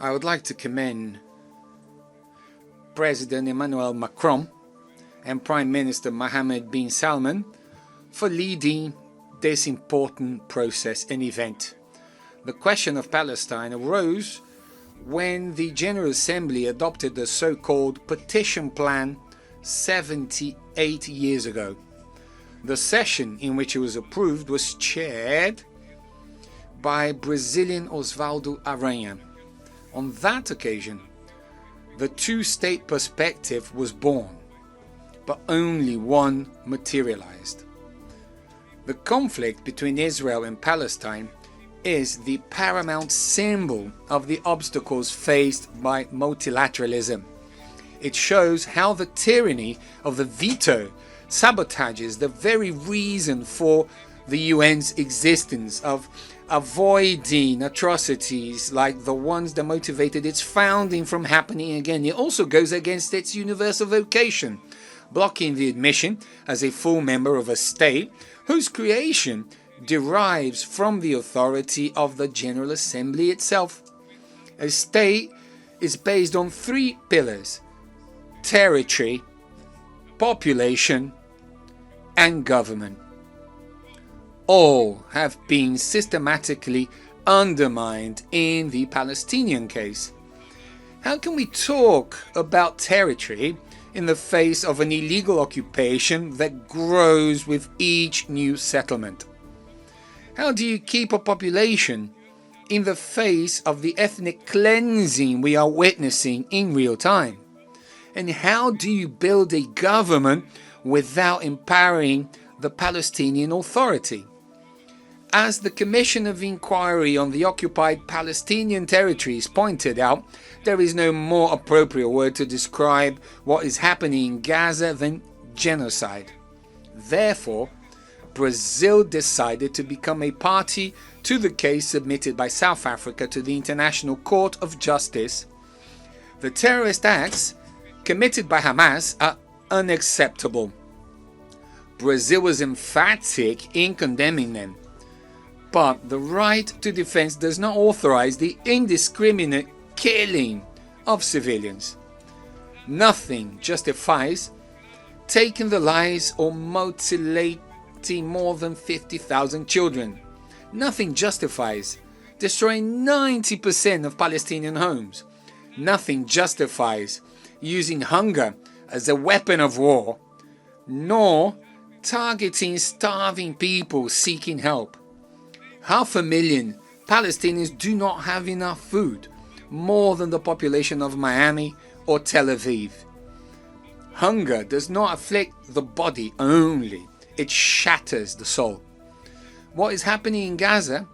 I would like to commend President Emmanuel Macron and Prime Minister Mohammed bin Salman for leading this important process and event. The question of Palestine arose when the General Assembly adopted the so-called Petition Plan 78 years ago. The session in which it was approved was chaired by Brazilian Osvaldo Aranha. On that occasion, the two-state perspective was born, but only one materialized. The conflict between Israel and Palestine is the paramount symbol of the obstacles faced by multilateralism. It shows how the tyranny of the veto sabotages the very reason for the UN's existence, of avoiding atrocities like the ones that motivated its founding from happening again. It also goes against its universal vocation, blocking the admission as a full member of a state whose creation derives from the authority of the General Assembly itself. A state is based on three pillars: territory, population, and government. All have been systematically undermined in the Palestinian case. How can we talk about territory in the face of an illegal occupation that grows with each new settlement? How do you keep a population in the face of the ethnic cleansing we are witnessing in real time? And how do you build a government without empowering the Palestinian Authority? As the Commission of Inquiry on the Occupied Palestinian Territories pointed out, there is no more appropriate word to describe what is happening in Gaza than genocide. Therefore, Brazil decided to become a party to the case submitted by South Africa to the International Court of Justice. The terrorist acts committed by Hamas are unacceptable. Brazil was emphatic in condemning them. But the right to defense does not authorize the indiscriminate killing of civilians. Nothing justifies taking the lives or mutilating more than 50,000 children. Nothing justifies destroying 90% of Palestinian homes. Nothing justifies using hunger as a weapon of war, nor targeting starving people seeking help. 500,000 Palestinians do not have enough food, more than the population of Miami or Tel Aviv. Hunger does not afflict the body only, it shatters the soul. What is happening in Gaza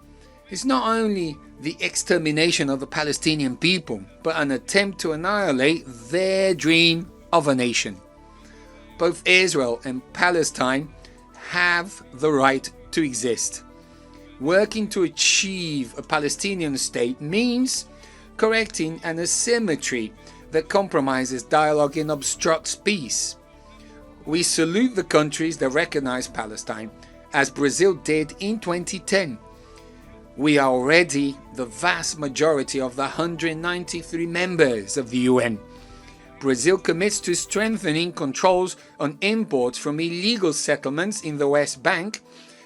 is not only the extermination of the Palestinian people, but an attempt to annihilate their dream of a nation. Both Israel and Palestine have the right to exist. Working to achieve a Palestinian state means correcting an asymmetry that compromises dialogue and obstructs peace. We salute the countries that recognize Palestine, as Brazil did in 2010. We are already the vast majority of the 193 members of the UN. Brazil commits to strengthening controls on imports from illegal settlements in the West Bank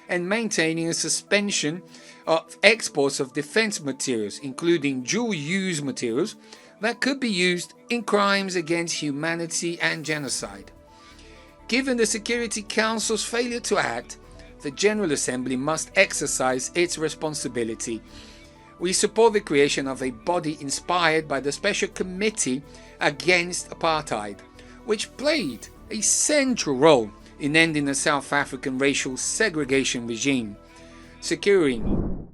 and maintaining a suspension of exports of defense materials, including dual-use materials that could be used in crimes against humanity and genocide. Given the Security Council's failure to act, the General Assembly must exercise its responsibility. We support the creation of a body inspired by the Special Committee Against Apartheid, which played a central role in ending the South African racial segregation regime. Securing